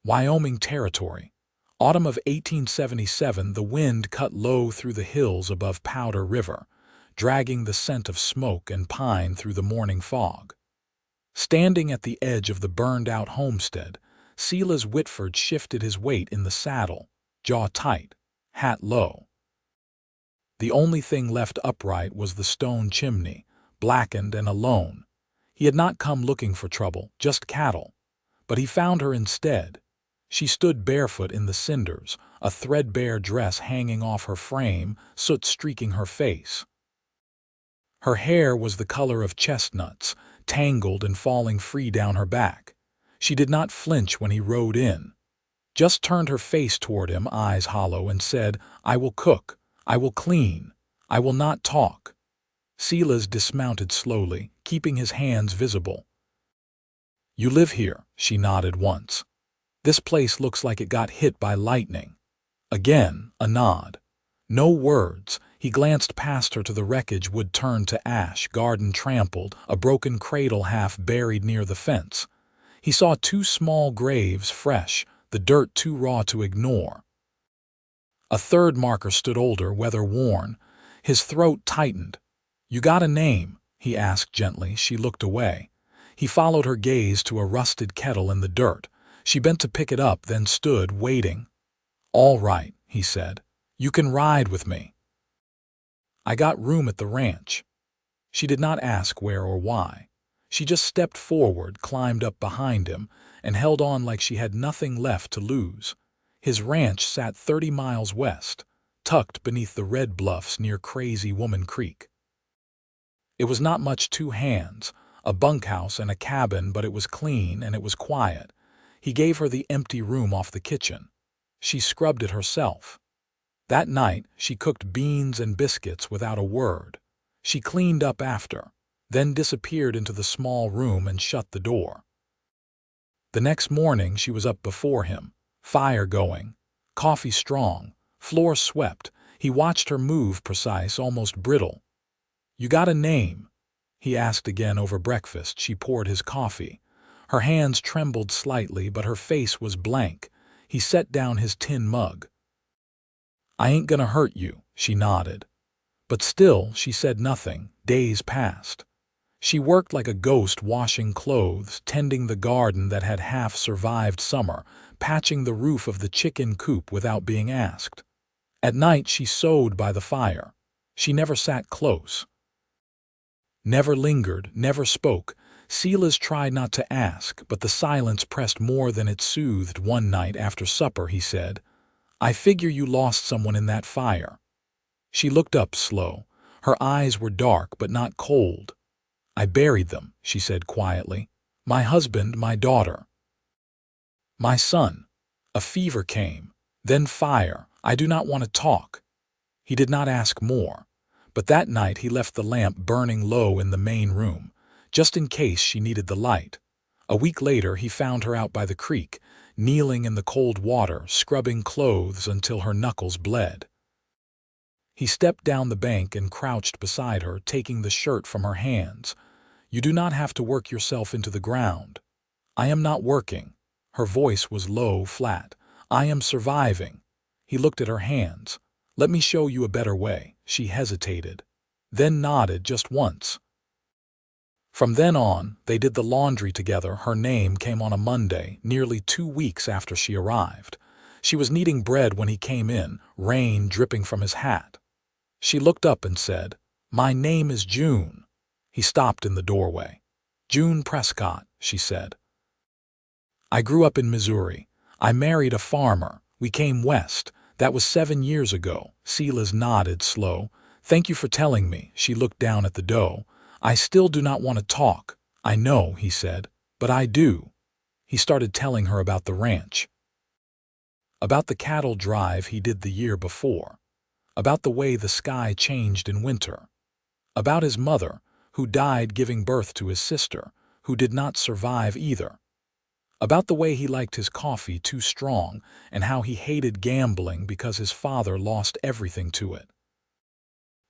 Wyoming Territory. Autumn of 1877, the wind cut low through the hills above Powder River, dragging the scent of smoke and pine through the morning fog. Standing at the edge of the burned-out homestead, Silas Whitford shifted his weight in the saddle, jaw tight, hat low. The only thing left upright was the stone chimney, blackened and alone. He had not come looking for trouble, just cattle. But he found her instead. She stood barefoot in the cinders, a threadbare dress hanging off her frame, soot streaking her face. Her hair was the color of chestnuts, tangled and falling free down her back. She did not flinch when he rode in. Just turned her face toward him, eyes hollow, and said, "I will cook. I will clean. I will not talk." Silas dismounted slowly, keeping his hands visible. "You live here," she nodded once. "This place looks like it got hit by lightning." Again, a nod. No words. He glanced past her to the wreckage wood turned to ash, garden trampled, a broken cradle half buried near the fence. He saw 2 small graves, fresh, the dirt too raw to ignore. A third marker stood older, weather-worn. His throat tightened. "You got a name?" he asked gently. She looked away. He followed her gaze to a rusted kettle in the dirt. She bent to pick it up, then stood, waiting. "All right," he said. "You can ride with me. I got room at the ranch." She did not ask where or why. She just stepped forward, climbed up behind him, and held on like she had nothing left to lose. His ranch sat 30 miles west, tucked beneath the red bluffs near Crazy Woman Creek. It was not much 2 hands, a bunkhouse and a cabin, but it was clean and it was quiet. He gave her the empty room off the kitchen. She scrubbed it herself. That night, she cooked beans and biscuits without a word. She cleaned up after, then disappeared into the small room and shut the door. The next morning, she was up before him, fire going, coffee strong, floor swept. He watched her move, precise, almost brittle. "You got a name?" he asked again over breakfast. She poured his coffee. Her hands trembled slightly, but her face was blank. He set down his tin mug. "I ain't gonna hurt you," she nodded. But still, she said nothing. Days passed. She worked like a ghost, washing clothes, tending the garden that had half survived summer, patching the roof of the chicken coop without being asked. At night, she sewed by the fire. She never sat close, never lingered, never spoke. Silas tried not to ask, but the silence pressed more than it soothed. One night after supper, he said, "I figure you lost someone in that fire." She looked up slow. Her eyes were dark but not cold. "I buried them," she said quietly. "My husband, my daughter, my son. A fever came, then fire. I do not want to talk." He did not ask more. But that night he left the lamp burning low in the main room, just in case she needed the light. A week later he found her out by the creek, kneeling in the cold water, scrubbing clothes until her knuckles bled. He stepped down the bank and crouched beside her, taking the shirt from her hands. "You do not have to work yourself into the ground." "I am not working." Her voice was low, flat. "I am surviving." He looked at her hands. "Let me show you a better way." She hesitated, then nodded just once. From then on, they did the laundry together. Her name came on a Monday, nearly 2 weeks after she arrived. She was kneading bread when he came in, rain dripping from his hat. She looked up and said, "My name is June." He stopped in the doorway. "June Prescott," she said. "I grew up in Missouri. I married a farmer. We came west. That was 7 years ago." Silas nodded, slow. "Thank you for telling me." She looked down at the dough. "I still do not want to talk." "I know," he said, "but I do." He started telling her about the ranch, about the cattle drive he did the year before, about the way the sky changed in winter, about his mother, who died giving birth to his sister, who did not survive either, about the way he liked his coffee too strong and how he hated gambling because his father lost everything to it.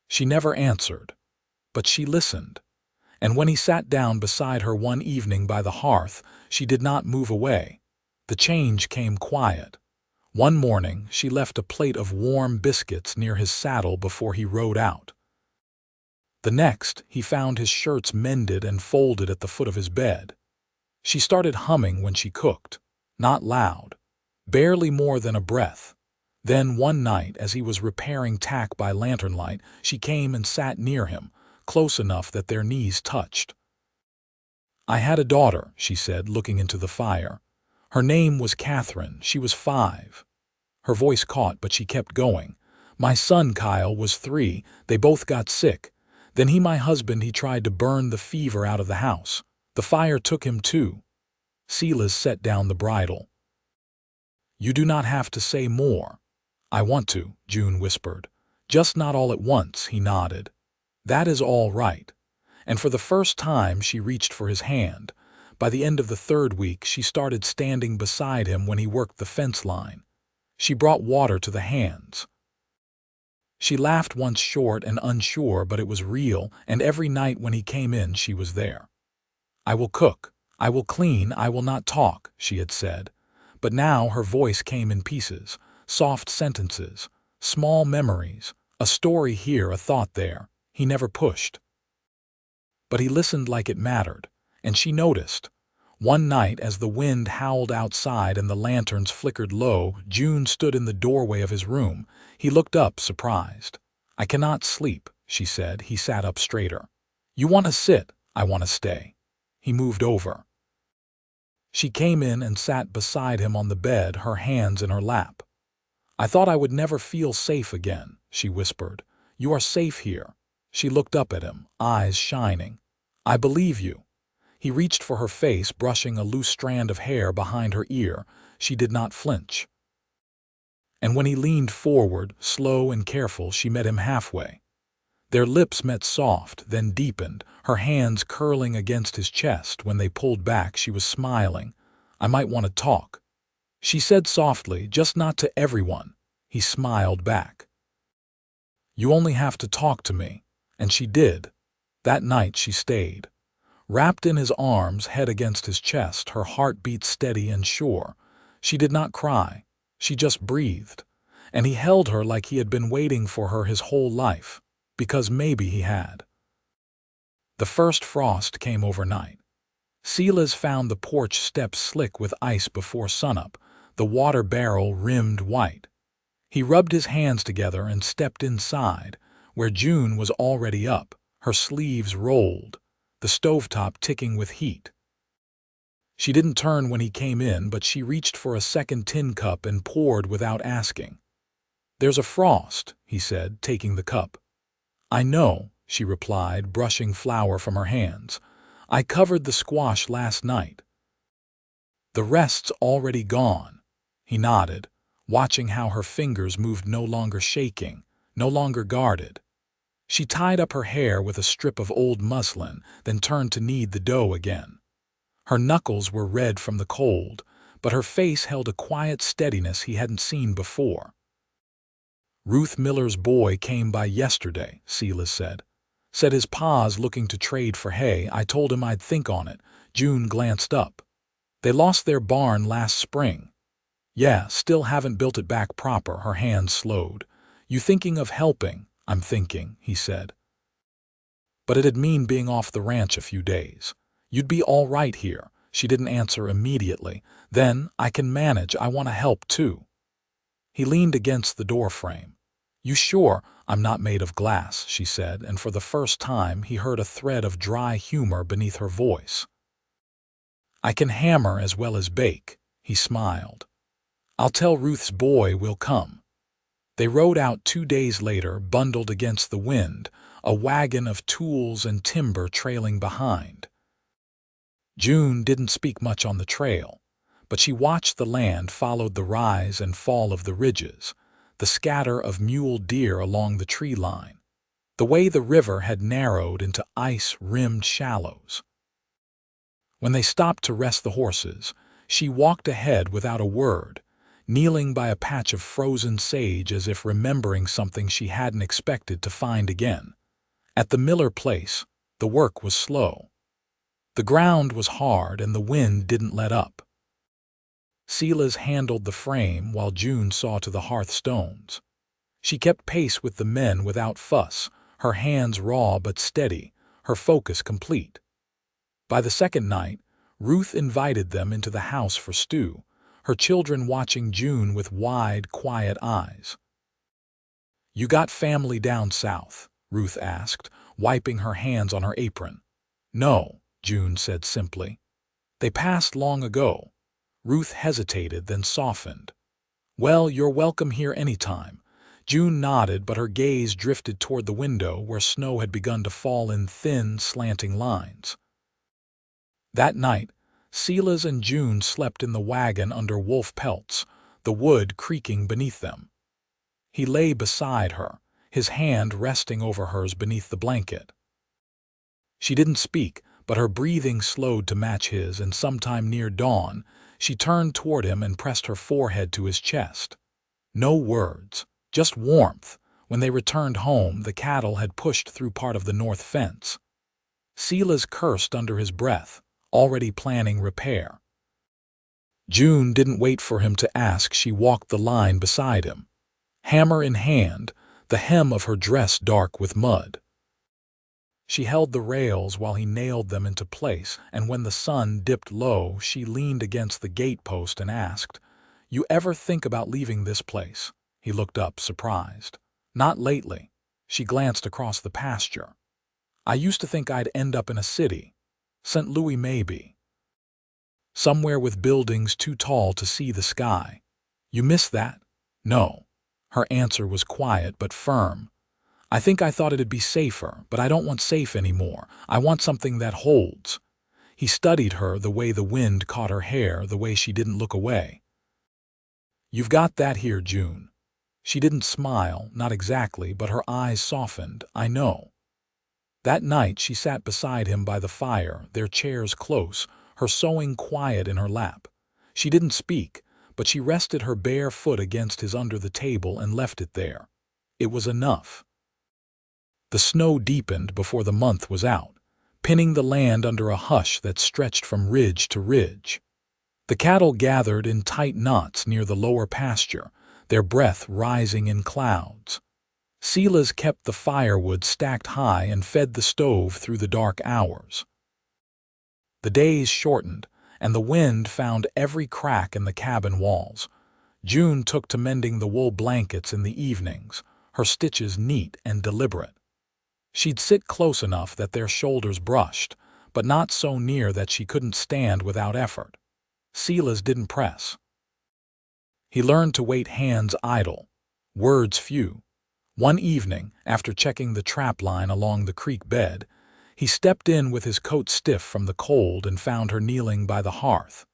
She never answered, but she listened. And when he sat down beside her one evening by the hearth, she did not move away. The change came quiet. One morning, she left a plate of warm biscuits near his saddle before he rode out. The next, he found his shirts mended and folded at the foot of his bed. She started humming when she cooked, not loud, barely more than a breath. Then one night, as he was repairing tack by lantern light, she came and sat near him, close enough that their knees touched. "I had a daughter," she said, looking into the fire. "Her name was Catherine. She was 5. Her voice caught, but she kept going. "My son, Kyle, was 3. They both got sick. Then my husband, he tried to burn the fever out of the house. The fire took him too." Silas set down the bridle. "You do not have to say more." "I want to," June whispered. "Just not all at once," he nodded. "That is all right." And for the first time she reached for his hand. By the end of the 3rd week, she started standing beside him when he worked the fence line. She brought water to the hands. She laughed once, short and unsure, but it was real, and every night when he came in she was there. "I will cook, I will clean, I will not talk," she had said. But now her voice came in pieces, soft sentences, small memories, a story here, a thought there. He never pushed. But he listened like it mattered, and she noticed. One night, as the wind howled outside and the lanterns flickered low, June stood in the doorway of his room. He looked up, surprised. "I cannot sleep," she said. He sat up straighter. "You want to sit? I want to stay." He moved over. She came in and sat beside him on the bed, her hands in her lap. "I thought I would never feel safe again," she whispered. "You are safe here." She looked up at him, eyes shining. "I believe you." He reached for her face, brushing a loose strand of hair behind her ear. She did not flinch. And when he leaned forward, slow and careful, she met him halfway. Their lips met soft, then deepened, her hands curling against his chest. When they pulled back, she was smiling. "I might want to talk," she said softly, "just not to everyone." He smiled back. "You only have to talk to me." And she did. That night she stayed. Wrapped in his arms, head against his chest, her heart beat steady and sure. She did not cry. She just breathed. And he held her like he had been waiting for her his whole life. Because maybe he had. The first frost came overnight. Silas found the porch steps slick with ice before sunup, the water barrel rimmed white. He rubbed his hands together and stepped inside, where June was already up, her sleeves rolled, the stovetop ticking with heat. She didn't turn when he came in, but she reached for a second tin cup and poured without asking. "There's a frost," he said, taking the cup. "I know," she replied, brushing flour from her hands. "I covered the squash last night." "The rest's already gone." He nodded, watching how her fingers moved, no longer shaking, no longer guarded. She tied up her hair with a strip of old muslin, then turned to knead the dough again. Her knuckles were red from the cold, but her face held a quiet steadiness he hadn't seen before. "Ruth Miller's boy came by yesterday," Silas said. "Said his pa's looking to trade for hay. I told him I'd think on it." June glanced up. "They lost their barn last spring." "Yeah, still haven't built it back proper." Her hands slowed. "You thinking of helping?" "I'm thinking," he said. "But it'd mean being off the ranch a few days." "You'd be all right here." She didn't answer immediately. "Then I can manage. I want to help too." He leaned against the doorframe. "You sure?" "I'm not made of glass," she said, and for the first time he heard a thread of dry humor beneath her voice. "I can hammer as well as bake." He smiled. "I'll tell Ruth's boy we'll come." They rode out 2 days later, bundled against the wind, a wagon of tools and timber trailing behind. June didn't speak much on the trail, but she watched the land, followed the rise and fall of the ridges, the scatter of mule deer along the tree line, the way the river had narrowed into ice-rimmed shallows. When they stopped to rest the horses, she walked ahead without a word, kneeling by a patch of frozen sage as if remembering something she hadn't expected to find again. At the Miller place, the work was slow. The ground was hard and the wind didn't let up. Silas handled the frame while June saw to the hearthstones. She kept pace with the men without fuss, her hands raw but steady, her focus complete. By the second night, Ruth invited them into the house for stew, her children watching June with wide, quiet eyes. "You got family down south?" Ruth asked, wiping her hands on her apron. "No," June said simply. "They passed long ago." Ruth hesitated, then softened. "Well, you're welcome here anytime." June nodded, but her gaze drifted toward the window where snow had begun to fall in thin, slanting lines. That night, Silas and June slept in the wagon under wolf pelts, the wood creaking beneath them. He lay beside her, his hand resting over hers beneath the blanket. She didn't speak, but her breathing slowed to match his, and sometime near dawn, she turned toward him and pressed her forehead to his chest. No words, just warmth. When they returned home, the cattle had pushed through part of the north fence. Silas cursed under his breath, already planning repair. June didn't wait for him to ask. She walked the line beside him, hammer in hand, the hem of her dress dark with mud. She held the rails while he nailed them into place, and when the sun dipped low, she leaned against the gatepost and asked, "You ever think about leaving this place?" He looked up, surprised. "Not lately." She glanced across the pasture. "I used to think I'd end up in a city. St. Louis maybe. Somewhere with buildings too tall to see the sky. You miss that?" "No." Her answer was quiet but firm. "I think I thought it'd be safer, but I don't want safe anymore. I want something that holds." He studied her, the way the wind caught her hair, the way she didn't look away. "You've got that here, June." She didn't smile, not exactly, but her eyes softened. "I know." That night she sat beside him by the fire, their chairs close, her sewing quiet in her lap. She didn't speak, but she rested her bare foot against his under the table and left it there. It was enough. The snow deepened before the month was out, pinning the land under a hush that stretched from ridge to ridge. The cattle gathered in tight knots near the lower pasture, their breath rising in clouds. Silas kept the firewood stacked high and fed the stove through the dark hours. The days shortened, and the wind found every crack in the cabin walls. June took to mending the wool blankets in the evenings, her stitches neat and deliberate. She'd sit close enough that their shoulders brushed, but not so near that she couldn't stand without effort. Silas didn't press. He learned to wait, hands idle, words few. One evening, after checking the trap line along the creek bed, he stepped in with his coat stiff from the cold and found her kneeling by the hearth,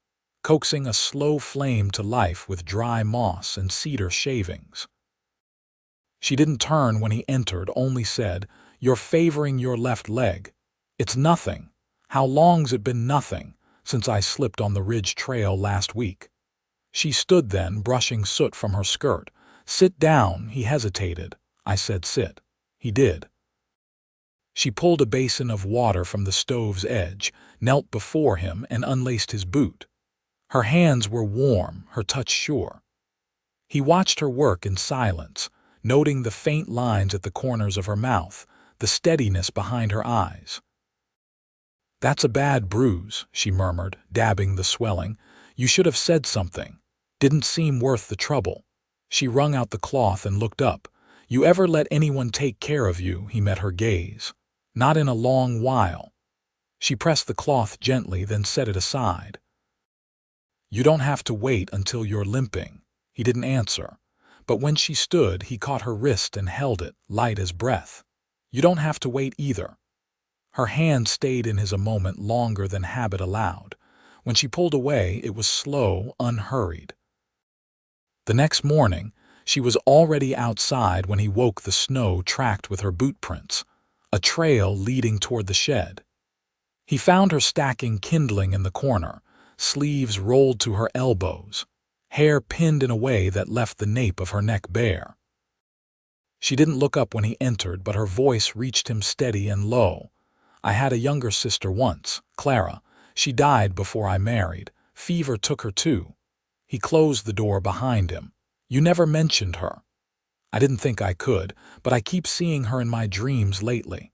coaxing a slow flame to life with dry moss and cedar shavings. She didn't turn when he entered, only said, "You're favoring your left leg." "It's nothing." "How long's it been nothing?" "Since I slipped on the ridge trail last week." She stood then, brushing soot from her skirt. "Sit down." He hesitated. I said sit. He did. She pulled a basin of water from the stove's edge, knelt before him, and unlaced his boot. Her hands were warm, her touch sure. He watched her work in silence, noting the faint lines at the corners of her mouth, the steadiness behind her eyes. "That's a bad bruise," she murmured, dabbing the swelling. "You should have said something. Didn't seem worth the trouble." She wrung out the cloth and looked up. "You ever let anyone take care of you?" He met her gaze. "Not in a long while." She pressed the cloth gently, then set it aside. "You don't have to wait until you're limping." He didn't answer, but when she stood, he caught her wrist and held it, light as breath. "You don't have to wait either." Her hand stayed in his a moment longer than habit allowed. When she pulled away, it was slow, unhurried. The next morning, she was already outside when he woke, the snow tracked with her boot prints, a trail leading toward the shed. He found her stacking kindling in the corner, sleeves rolled to her elbows, hair pinned in a way that left the nape of her neck bare. She didn't look up when he entered, but her voice reached him steady and low. "I had a younger sister once, Clara. She died before I married. Fever took her too." He closed the door behind him. You never mentioned her. I didn't think I could, but I keep seeing her in my dreams lately.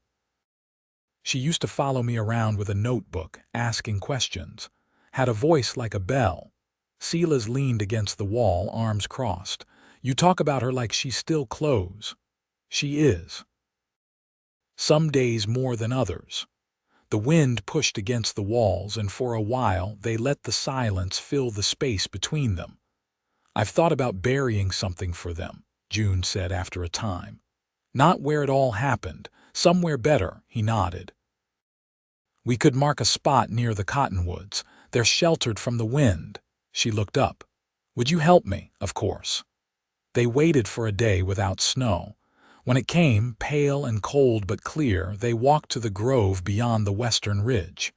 She used to follow me around with a notebook, asking questions. Had a voice like a bell. Silas leaned against the wall, arms crossed. You talk about her like she's still close. She is. Some days more than others. The wind pushed against the walls, and for a while they let the silence fill the space between them. I've thought about burying something for them, June said after a time. Not where it all happened, somewhere better, he nodded. We could mark a spot near the cottonwoods. They're sheltered from the wind. She looked up. Would you help me? Of course. They waited for a day without snow. When it came, pale and cold but clear, they walked to the grove beyond the western ridge.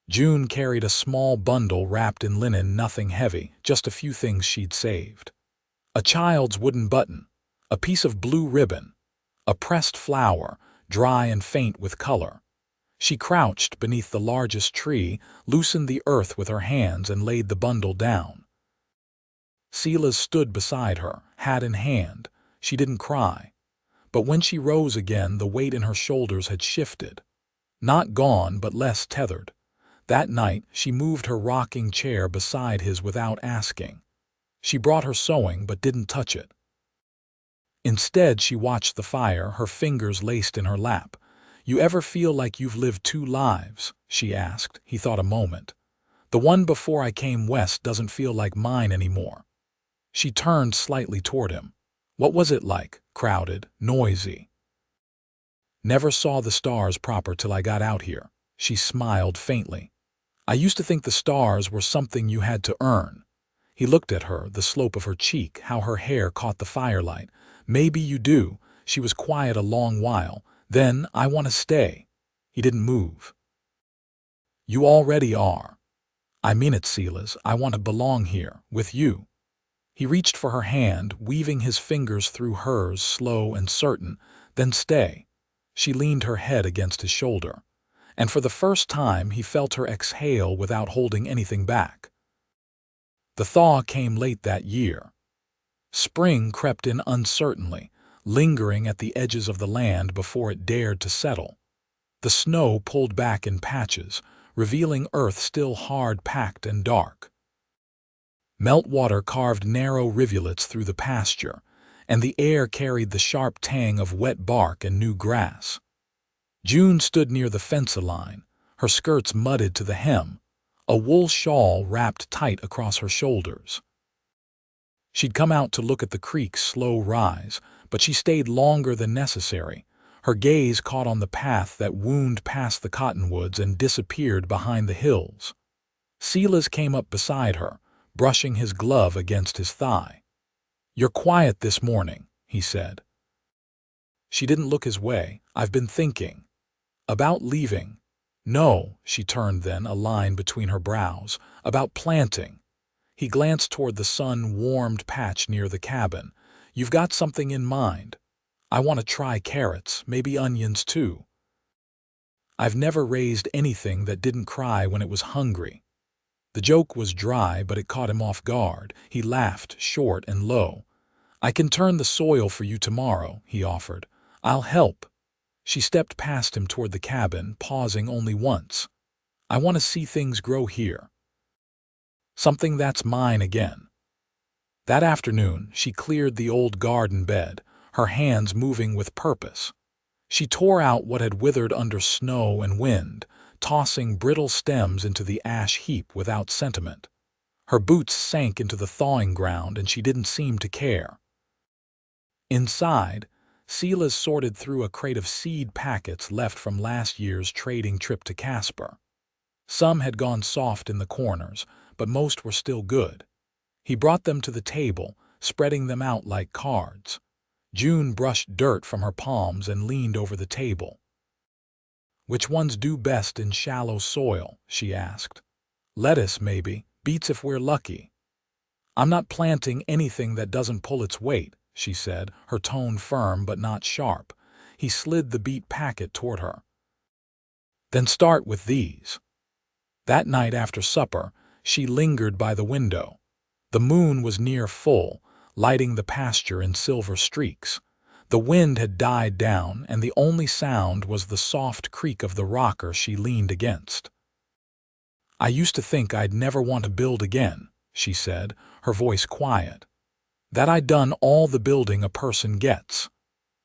June carried a small bundle wrapped in linen, nothing heavy, just a few things she'd saved. A child's wooden button, a piece of blue ribbon, a pressed flower, dry and faint with color. She crouched beneath the largest tree, loosened the earth with her hands, and laid the bundle down. Silas stood beside her, hat in hand. She didn't cry. But when she rose again, the weight in her shoulders had shifted. Not gone, but less tethered. That night, she moved her rocking chair beside his without asking. She brought her sewing, but didn't touch it. Instead, she watched the fire, her fingers laced in her lap. You ever feel like you've lived two lives? She asked. He thought a moment. The one before I came west doesn't feel like mine anymore. She turned slightly toward him. What was it like? Crowded, noisy. Never saw the stars proper till I got out here. She smiled faintly. I used to think the stars were something you had to earn. He looked at her, the slope of her cheek, how her hair caught the firelight. Maybe you do. She was quiet a long while. Then, I want to stay. He didn't move. You already are. I mean it, Silas. I want to belong here, with you. He reached for her hand, weaving his fingers through hers, slow and certain. Then stay. She leaned her head against his shoulder. And for the first time he felt her exhale without holding anything back. The thaw came late that year. Spring crept in uncertainly, lingering at the edges of the land before it dared to settle. The snow pulled back in patches, revealing earth still hard-packed and dark. Meltwater carved narrow rivulets through the pasture, and the air carried the sharp tang of wet bark and new grass. June stood near the fence line, her skirts mudded to the hem, a wool shawl wrapped tight across her shoulders. She'd come out to look at the creek's slow rise, but she stayed longer than necessary. Her gaze caught on the path that wound past the cottonwoods and disappeared behind the hills. Silas came up beside her, brushing his glove against his thigh. You're quiet this morning, he said. She didn't look his way. I've been thinking. About leaving. No, she turned then, a line between her brows. About planting. He glanced toward the sun-warmed patch near the cabin. You've got something in mind. I want to try carrots, maybe onions too. I've never raised anything that didn't cry when it was hungry. The joke was dry, but it caught him off guard. He laughed, short and low. I can turn the soil for you tomorrow, he offered. I'll help. She stepped past him toward the cabin, pausing only once. I want to see things grow here. Something that's mine again. That afternoon, she cleared the old garden bed, her hands moving with purpose. She tore out what had withered under snow and wind, tossing brittle stems into the ash heap without sentiment. Her boots sank into the thawing ground, and she didn't seem to care. Inside, Silas sorted through a crate of seed packets left from last year's trading trip to Casper. Some had gone soft in the corners, but most were still good. He brought them to the table, spreading them out like cards. June brushed dirt from her palms and leaned over the table. Which ones do best in shallow soil? She asked. Lettuce, maybe. Beets if we're lucky. I'm not planting anything that doesn't pull its weight, she said, her tone firm but not sharp. He slid the beet packet toward her. Then start with these. That night after supper, she lingered by the window. The moon was near full, lighting the pasture in silver streaks. The wind had died down, and the only sound was the soft creak of the rocker she leaned against. "I used to think I'd never want to build again," she said, her voice quiet. "That I'd done all the building a person gets."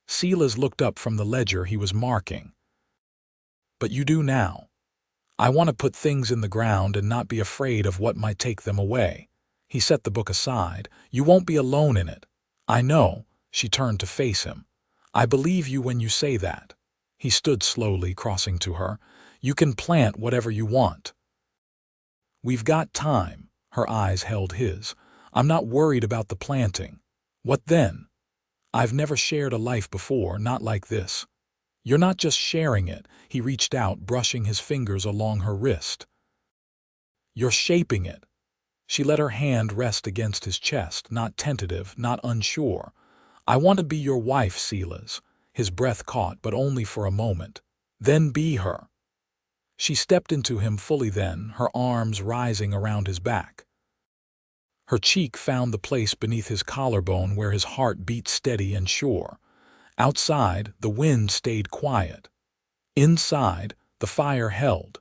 Silas looked up from the ledger he was marking. "But you do now. I want to put things in the ground and not be afraid of what might take them away." He set the book aside. "You won't be alone in it. I know." She turned to face him. "I believe you when you say that." He stood slowly, crossing to her. "You can plant whatever you want." "We've got time." Her eyes held his. "I'm not worried about the planting." "What then?" "I've never shared a life before, not like this." "You're not just sharing it." He reached out, brushing his fingers along her wrist. "You're shaping it." She let her hand rest against his chest, not tentative, not unsure. "I want to be your wife, Silas." His breath caught, but only for a moment. "Then be her." She stepped into him fully then, her arms rising around his back. Her cheek found the place beneath his collarbone where his heart beat steady and sure. Outside, the wind stayed quiet. Inside, the fire held.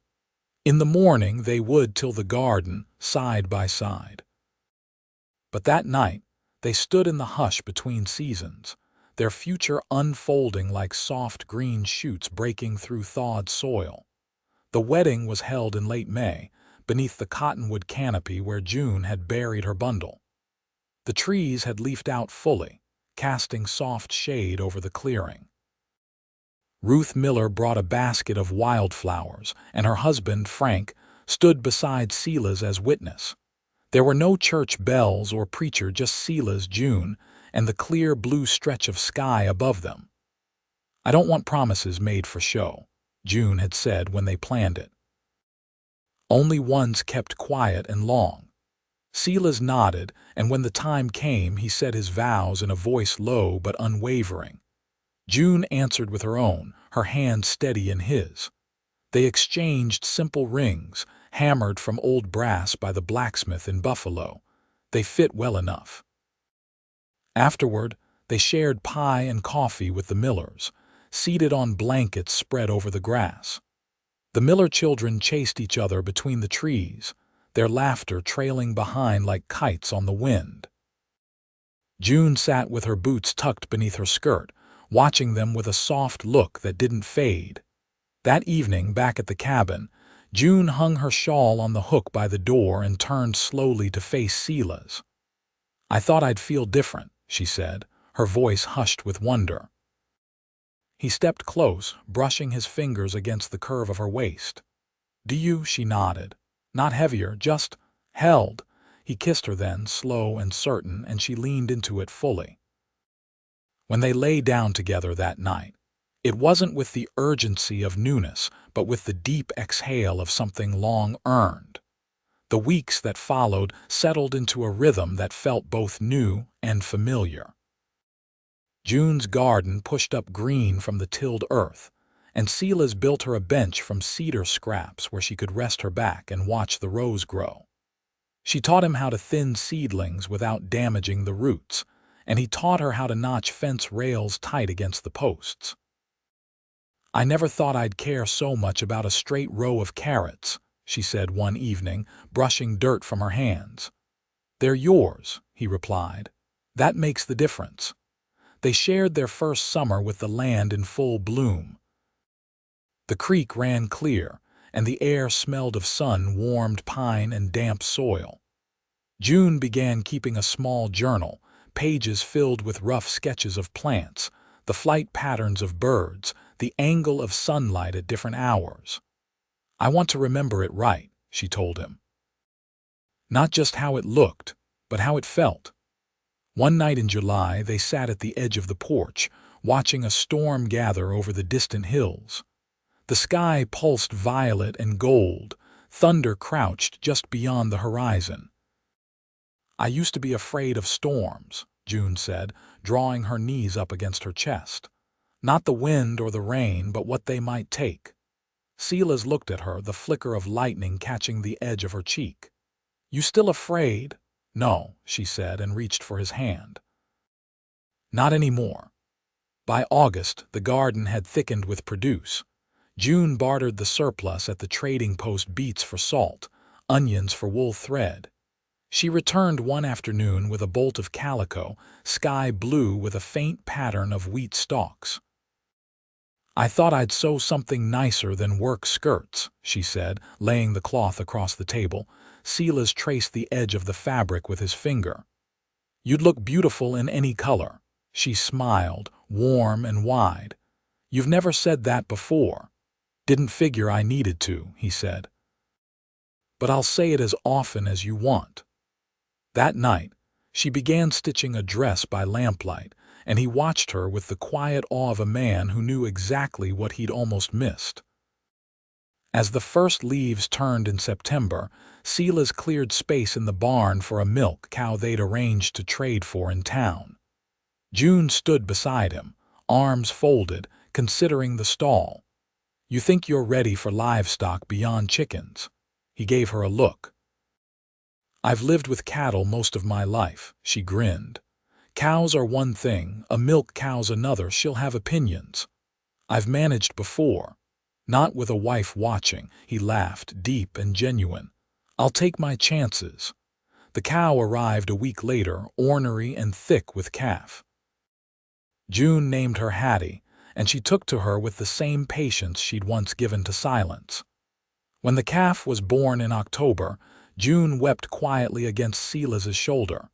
In the morning they would till the garden, side by side. But that night, they stood in the hush between seasons, their future unfolding like soft green shoots breaking through thawed soil. The wedding was held in late May, beneath the cottonwood canopy where June had buried her bundle. The trees had leafed out fully, casting soft shade over the clearing. Ruth Miller brought a basket of wildflowers, and her husband, Frank, stood beside Silas as witness. There were no church bells or preacher, just Silas, June, and the clear blue stretch of sky above them. "I don't want promises made for show," June had said when they planned it. "Only ones kept quiet and long." Silas nodded, and when the time came he said his vows in a voice low but unwavering. June answered with her own, her hand steady in his. They exchanged simple rings, hammered from old brass by the blacksmith in Buffalo. They fit well enough. Afterward, they shared pie and coffee with the Millers, seated on blankets spread over the grass. The Miller children chased each other between the trees, their laughter trailing behind like kites on the wind. June sat with her boots tucked beneath her skirt, watching them with a soft look that didn't fade. That evening, back at the cabin, June hung her shawl on the hook by the door and turned slowly to face Silas. "I thought I'd feel different," she said, her voice hushed with wonder. He stepped close, brushing his fingers against the curve of her waist. "Do you?" She nodded. "Not heavier, just held." He kissed her then, slow and certain, and she leaned into it fully. When they lay down together that night, it wasn't with the urgency of newness, but with the deep exhale of something long earned. The weeks that followed settled into a rhythm that felt both new and familiar. June's garden pushed up green from the tilled earth, and Silas built her a bench from cedar scraps where she could rest her back and watch the rose grow. She taught him how to thin seedlings without damaging the roots, and he taught her how to notch fence rails tight against the posts. "I never thought I'd care so much about a straight row of carrots," she said one evening, brushing dirt from her hands. "They're yours," he replied. "That makes the difference." They shared their first summer with the land in full bloom. The creek ran clear, and the air smelled of sun-warmed pine and damp soil. June began keeping a small journal, pages filled with rough sketches of plants, the flight patterns of birds, the angle of sunlight at different hours. "I want to remember it right," she told him. "Not just how it looked, but how it felt." One night in July, they sat at the edge of the porch, watching a storm gather over the distant hills. The sky pulsed violet and gold, thunder crouched just beyond the horizon. "I used to be afraid of storms," June said, drawing her knees up against her chest. "Not the wind or the rain, but what they might take." Silas looked at her, the flicker of lightning catching the edge of her cheek. "You still afraid?" "No," she said, and reached for his hand. Not anymore. By August, the garden had thickened with produce. June bartered the surplus at the trading post beets for salt, onions for wool thread. She returned one afternoon with a bolt of calico, sky blue with a faint pattern of wheat stalks. "I thought I'd sew something nicer than work skirts," she said, laying the cloth across the table. Silas traced the edge of the fabric with his finger. "You'd look beautiful in any color." She smiled, warm and wide. "You've never said that before." "Didn't figure I needed to," he said. "But I'll say it as often as you want." That night, she began stitching a dress by lamplight, and he watched her with the quiet awe of a man who knew exactly what he'd almost missed. As the first leaves turned in September, Silas cleared space in the barn for a milk cow they'd arranged to trade for in town. June stood beside him, arms folded, considering the stall. "You think you're ready for livestock beyond chickens?" He gave her a look. "I've lived with cattle most of my life," she grinned. "Cows are one thing, a milk cow's another. She'll have opinions. I've managed before. Not with a wife watching." He laughed, deep and genuine. "I'll take my chances." The cow arrived a week later, ornery and thick with calf. June named her Hattie, and she took to her with the same patience she'd once given to silence. When the calf was born in October, June wept quietly against Silas's shoulder.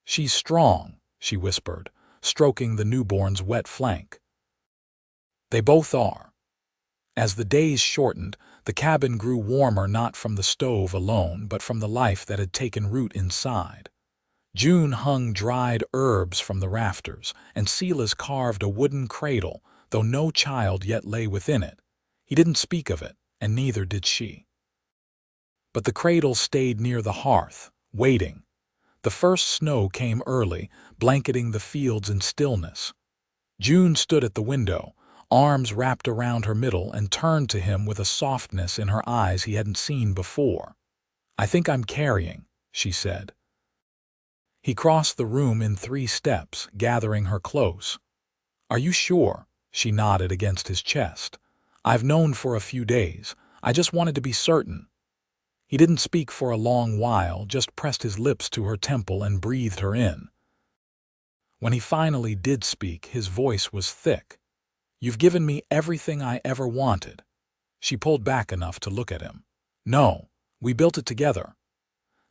"She's strong," she whispered, stroking the newborn's wet flank. "They both are." As the days shortened, the cabin grew warmer not from the stove alone, but from the life that had taken root inside. June hung dried herbs from the rafters, and Silas carved a wooden cradle, though no child yet lay within it. He didn't speak of it, and neither did she. But the cradle stayed near the hearth, waiting. The first snow came early, blanketing the fields in stillness. June stood at the window, arms wrapped around her middle, and turned to him with a softness in her eyes he hadn't seen before. "I think I'm carrying," she said. He crossed the room in 3 steps, gathering her close. "Are you sure?" She nodded against his chest. "I've known for a few days. I just wanted to be certain." He didn't speak for a long while, just pressed his lips to her temple and breathed her in. When he finally did speak, his voice was thick. "You've given me everything I ever wanted." She pulled back enough to look at him. "No, we built it together."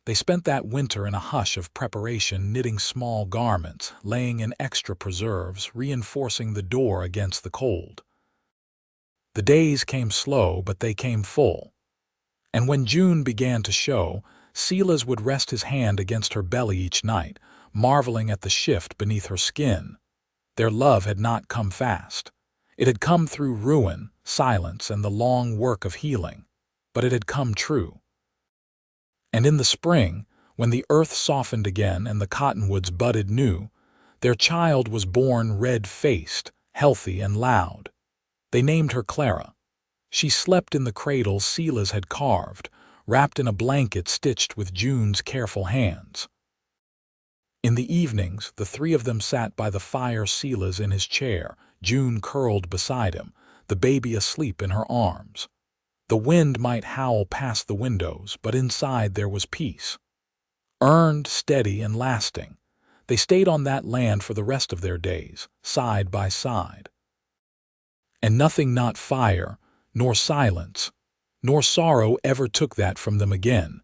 They spent that winter in a hush of preparation, knitting small garments, laying in extra preserves, reinforcing the door against the cold. The days came slow, but they came full. And when June began to show, Silas would rest his hand against her belly each night, marveling at the shift beneath her skin. Their love had not come fast. It had come through ruin, silence, and the long work of healing. But it had come true. And in the spring, when the earth softened again and the cottonwoods budded new, their child was born red-faced, healthy and loud. They named her Clara. She slept in the cradle Silas had carved, wrapped in a blanket stitched with June's careful hands. In the evenings, the 3 of them sat by the fire, Silas in his chair, June curled beside him, the baby asleep in her arms. The wind might howl past the windows, but inside there was peace. Earned, steady, and lasting, they stayed on that land for the rest of their days, side by side. And nothing, not fire, nor silence, nor sorrow, ever took that from them again.